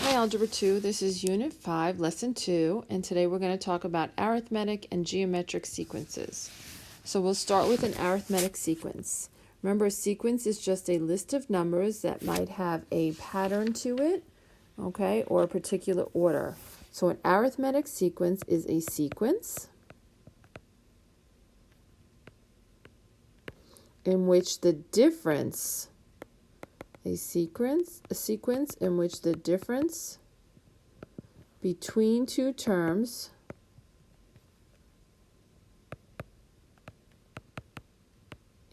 Hi, Algebra 2. This is Unit 5, Lesson 2, and today we're going to talk about arithmetic and geometric sequences. So we'll start with an arithmetic sequence. Remember, a sequence is just a list of numbers that might have a pattern to it, okay, or a particular order. So an arithmetic sequence is a sequence in which the difference a sequence in which the difference between two terms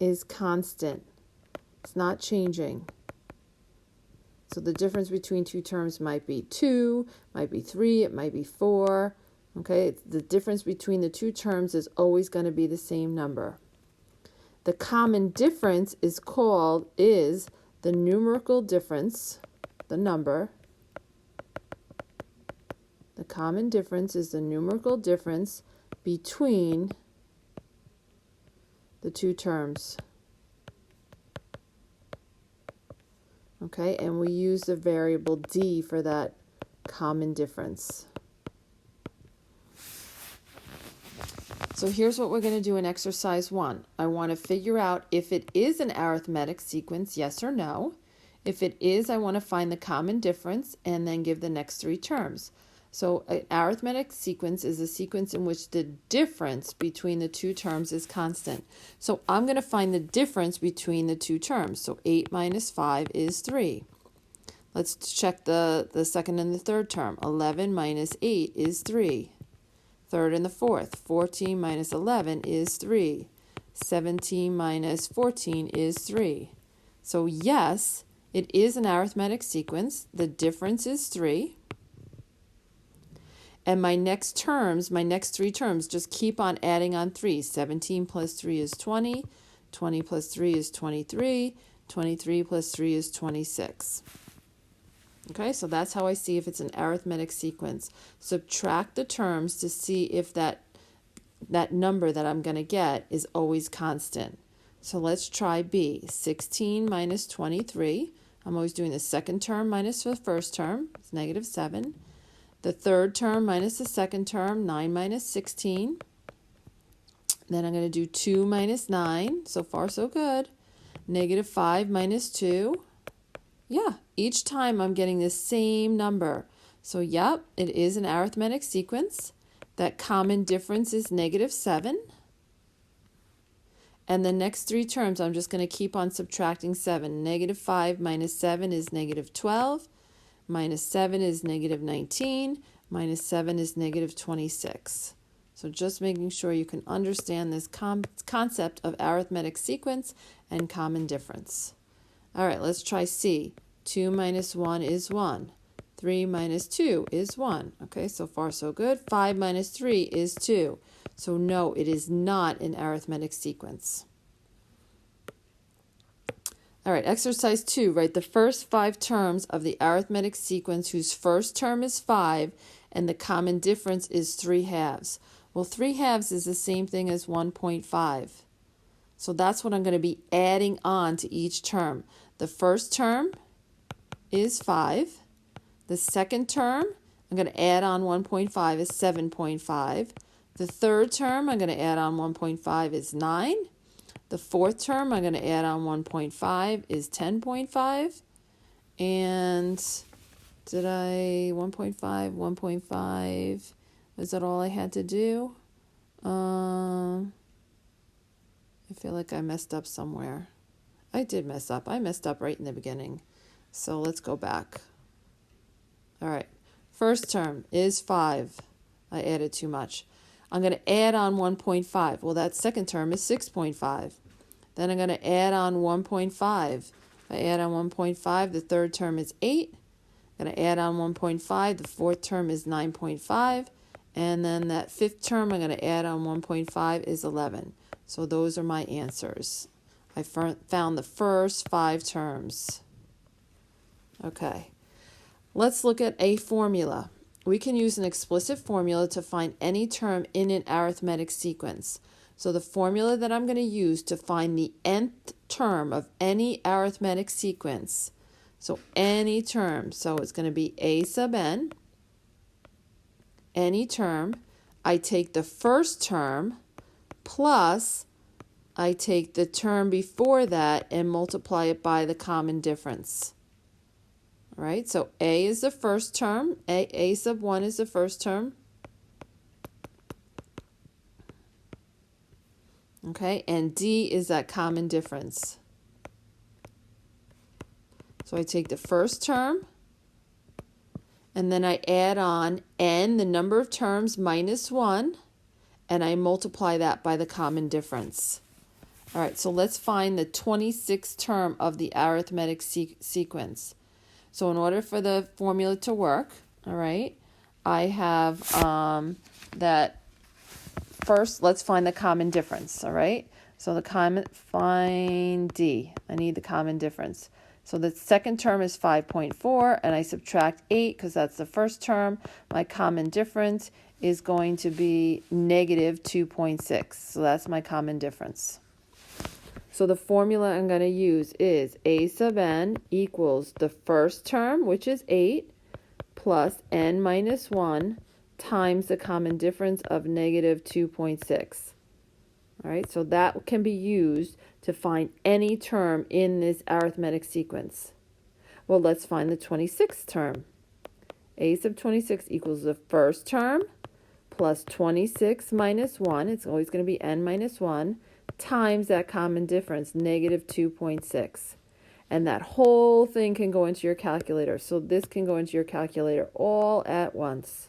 is constant. It's not changing. So the difference between two terms might be 2, might be 3, it might be 4. Okay, the difference between the two terms is always going to be the same number. The common difference is the numerical difference, the number. The common difference is the numerical difference between the two terms. Okay, and we use the variable d for that common difference. So here's what we're going to do in exercise 1. I want to figure out if it is an arithmetic sequence, yes or no. If it is, I want to find the common difference and then give the next three terms. So an arithmetic sequence is a sequence in which the difference between the two terms is constant. So I'm going to find the difference between the two terms. So 8 minus 5 is 3. Let's check the second and the third term. 11 minus 8 is 3. Third and the fourth, 14 minus 11 is 3. 17 minus 14 is 3. So yes, it is an arithmetic sequence. The difference is 3. And my next three terms, just keep on adding on 3. 17 plus 3 is 20. 20 plus 3 is 23. 23 plus 3 is 26. Okay, so that's how I see if it's an arithmetic sequence. Subtract the terms to see if that number that I'm going to get is always constant. So let's try B. 16 minus 23. I'm always doing the second term minus the first term. It's negative 7. The third term minus the second term, 9 minus 16. Then I'm going to do 2 minus 9. So far, so good. Negative 5 minus 2. Yeah, each time I'm getting the same number. So, yep, it is an arithmetic sequence. That common difference is negative 7. And the next three terms, I'm just going to keep on subtracting 7. Negative 5 minus 7 is negative 12. Minus 7 is negative 19. Minus 7 is negative 26. So just making sure you can understand this concept of arithmetic sequence and common difference. All right, let's try C. 2 minus 1 is 1. 3 minus 2 is 1. Okay, so far so good. 5 minus 3 is 2. So no, it is not an arithmetic sequence. All right, exercise 2. Write the first 5 terms of the arithmetic sequence whose first term is 5 and the common difference is 3/2. Well, 3/2 is the same thing as 1.5. So that's what I'm going to be adding on to each term. The first term is 5. The second term, I'm going to add on 1.5 is 7.5. The third term, I'm going to add on 1.5 is 9. The fourth term, I'm going to add on 1.5 is 10.5. And 1.5, was that all I had to do? I feel like I messed up somewhere. I did mess up. I messed up right in the beginning. So let's go back. All right. First term is 5. I added too much. I'm going to add on 1.5. Well, that second term is 6.5. Then I'm going to add on 1.5. I add on 1.5. The third term is 8. I'm going to add on 1.5. The fourth term is 9.5. And then that fifth term, I'm going to add on 1.5 is 11. So those are my answers. I found the first 5 terms. Okay, let's look at a formula. We can use an explicit formula to find any term in an arithmetic sequence. So the formula that I'm going to use to find the nth term of any arithmetic sequence. So any term, so it's going to be a sub n, any term, I take the first term plus I take the term before that and multiply it by the common difference. All right, so a is the first term, a sub 1 is the first term. Okay, and d is that common difference. So I take the first term, and then I add on n, the number of terms, minus 1, and I multiply that by the common difference. All right, so let's find the 26th term of the arithmetic sequence. So in order for the formula to work, all right, I have that first, let's find the common difference, all right? So find D. I need the common difference. So the second term is 5.4, and I subtract 8 because that's the first term. My common difference is going to be negative 2.6. So that's my common difference. So the formula I'm going to use is a sub n equals the first term, which is 8, plus n minus 1 times the common difference of negative 2.6. All right, so that can be used to find any term in this arithmetic sequence. Well, let's find the 26th term. A sub 26 equals the first term plus 26 minus 1, it's always going to be n minus 1, times that common difference, negative 2.6. And that whole thing can go into your calculator. So this can go into your calculator all at once.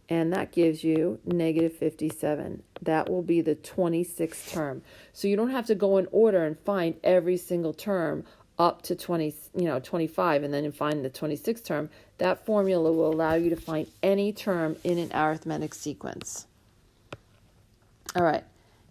And that gives you negative 57. That will be the 26th term. So you don't have to go in order and find every single term up to 25 and then find the 26th term. That formula will allow you to find any term in an arithmetic sequence. All right.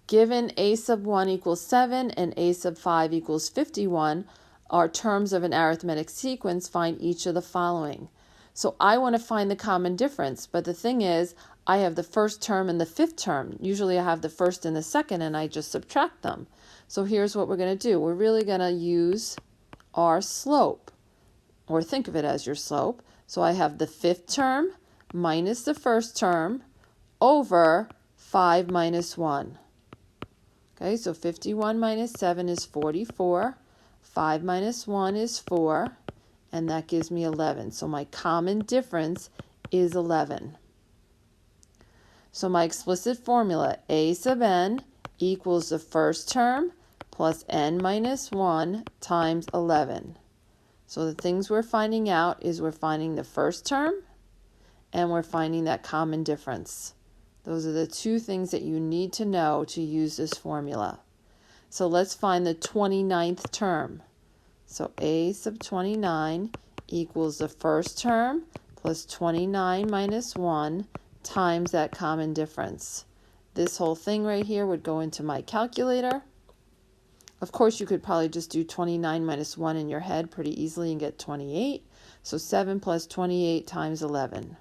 Given a sub 1 equals 7 and a sub 5 equals 51 are terms of an arithmetic sequence, find each of the following. So I want to find the common difference, but the thing is, I have the first term and the fifth term. Usually I have the first and the second, and I just subtract them. So here's what we're going to do. We're really going to use our slope, or think of it as your slope. So I have the fifth term minus the first term over 5 minus 1. Okay, so 51 minus 7 is 44. 5 minus 1 is 4. And that gives me 11. So my common difference is 11. So my explicit formula, a sub n equals the first term plus n minus 1 times 11. So the things we're finding out is we're finding the first term and we're finding that common difference. Those are the two things that you need to know to use this formula. So let's find the 29th term. So a sub 29 equals the first term plus 29 minus 1 times that common difference. This whole thing right here would go into my calculator. Of course, you could probably just do 29 minus 1 in your head pretty easily and get 28. So 7 plus 28 times 11.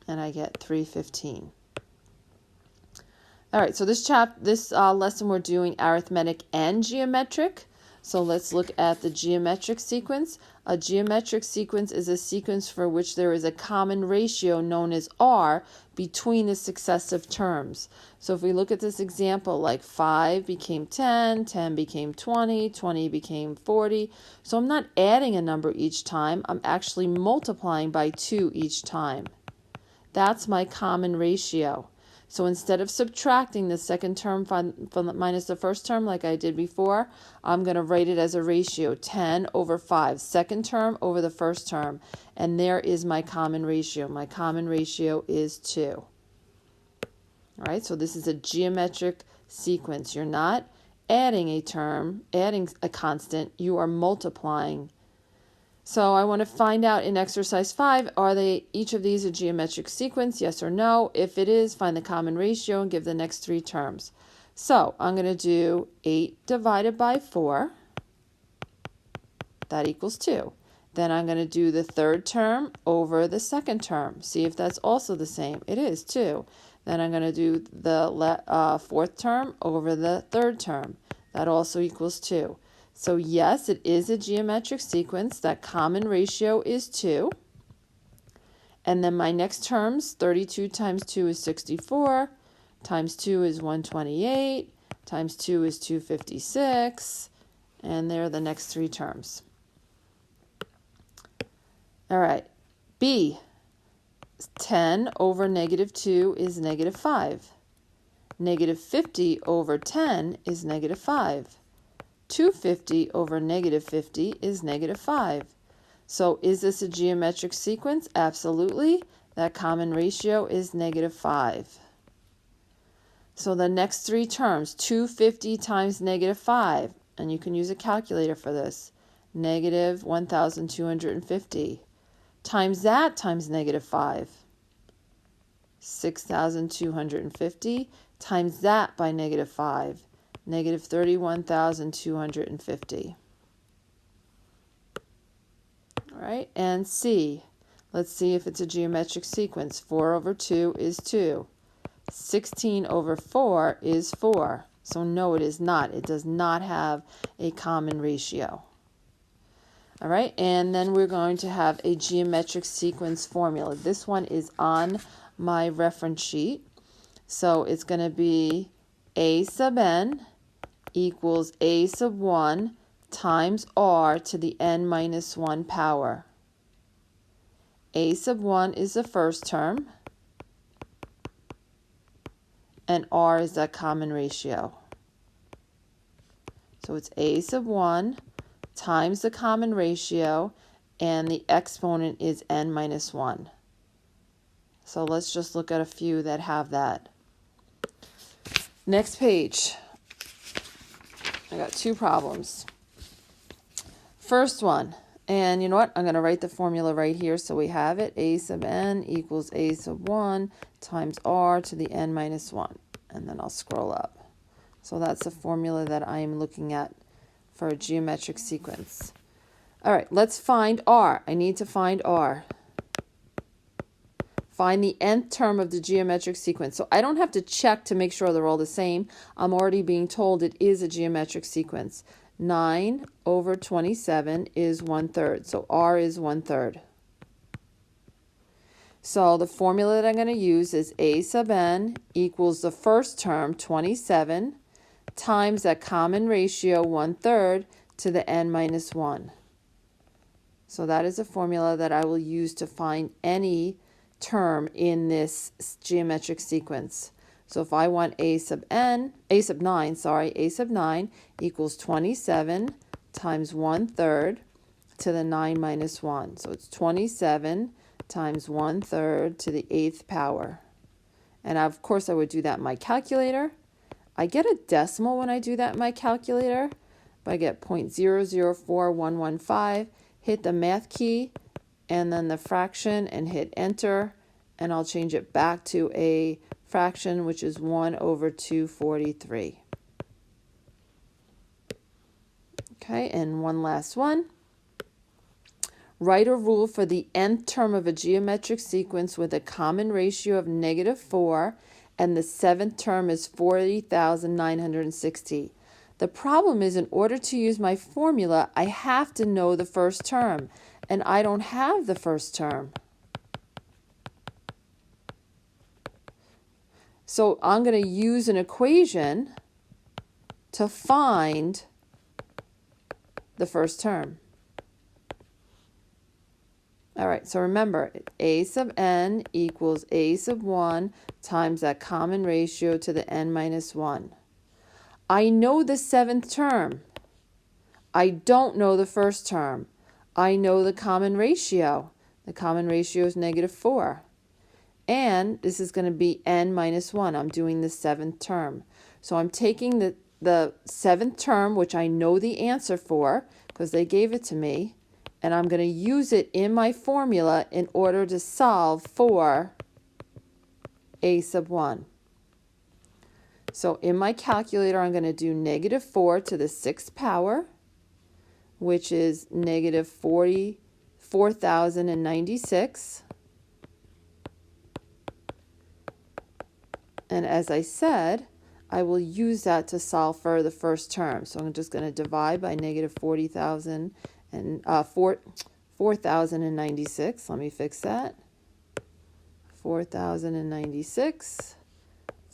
And I get 315. All right, so this lesson we're doing arithmetic and geometric. So let's look at the geometric sequence. A geometric sequence is a sequence for which there is a common ratio known as R between the successive terms. So if we look at this example, like 5 became 10, 10 became 20, 20 became 40. So I'm not adding a number each time. I'm actually multiplying by 2 each time. That's my common ratio. So instead of subtracting the second term from minus the first term like I did before, I'm going to write it as a ratio, 10 over 5, second term over the first term. And there is my common ratio. My common ratio is 2. All right, so this is a geometric sequence. You're not adding a term, adding a constant, you are multiplying. So I want to find out in exercise 5, are they each of these a geometric sequence, yes or no? If it is, find the common ratio and give the next 3 terms. So I'm going to do 8 divided by 4. That equals 2. Then I'm going to do the third term over the second term. See if that's also the same. It is 2. Then I'm going to do the fourth term over the third term. That also equals 2. So yes, it is a geometric sequence. That common ratio is 2. And then my next terms, 32 times 2 is 64, times 2 is 128, times 2 is 256, and there are the next 3 terms. All right, B, 10 over negative 2 is negative 5. Negative 50 over 10 is negative 5. 250 over negative 50 is negative 5. So is this a geometric sequence? Absolutely. That common ratio is negative 5. So the next 3 terms, 250 times negative 5, and you can use a calculator for this, negative 1,250. Times that times negative 5, 6,250. Times that by negative 5, negative 31,250. All right, and C. Let's see if it's a geometric sequence. 4 over 2 is 2. 16 over 4 is 4. So no, it is not. It does not have a common ratio. All right, and then we're going to have a geometric sequence formula. This one is on my reference sheet. So it's going to be a sub n equals a sub 1 times r to the n minus 1 power. A sub 1 is the first term, and r is that common ratio. So it's a sub 1 times the common ratio, and the exponent is n minus 1. So let's just look at a few that have that. Next page. I got 2 problems. First one, and you know what? I'm going to write the formula right here so we have it. A sub n equals a sub 1 times r to the n minus 1. And then I'll scroll up. So that's the formula that I am looking at for a geometric sequence. All right, let's find r. I need to find r. Find the nth term of the geometric sequence. So I don't have to check to make sure they're all the same. I'm already being told it is a geometric sequence. 9 over 27 is 1/3. So r is 1/3. So the formula that I'm going to use is a sub n equals the first term, 27, times that common ratio, 1/3, to the n minus 1. So that is a formula that I will use to find any term in this geometric sequence. So if I want a sub 9 equals 27 times 1/3 to the 9 minus 1. So it's 27 times 1/3 to the 8th power. And of course I would do that in my calculator. I get a decimal when I do that in my calculator, but I get 0.004115, hit the math key, and then the fraction, and hit enter, and I'll change it back to a fraction, which is 1 over 243. Okay, and one last one. Write a rule for the nth term of a geometric sequence with a common ratio of -4, and the 7th term is 40,960. The problem is, in order to use my formula, I have to know the first term, and I don't have the first term. So I'm going to use an equation to find the first term. All right, so remember, a sub n equals a sub 1 times that common ratio to the n minus 1. I know the 7th term. I don't know the first term. I know the common ratio. The common ratio is -4. And this is going to be n minus 1. I'm doing the 7th term. So I'm taking the 7th term, which I know the answer for because they gave it to me, and I'm going to use it in my formula in order to solve for a sub 1. So in my calculator, I'm going to do -4 to the 6th power, which is -44,096. And as I said, I will use that to solve for the first term. So I'm just going to divide by negative 40,000 and 4,096. Let me fix that. 4,096.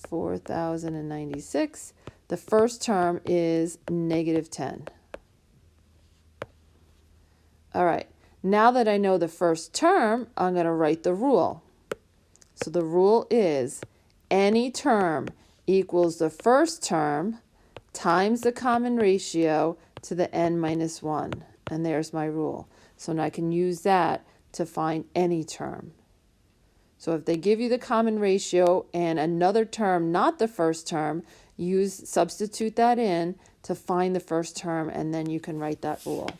4,096. The first term is negative 10. All right. Now that I know the first term, I'm going to write the rule. So the rule is any term equals the first term times the common ratio to the n minus 1. And there's my rule. So now I can use that to find any term. So if they give you the common ratio and another term, not the first term, substitute that in to find the first term, and then you can write that rule.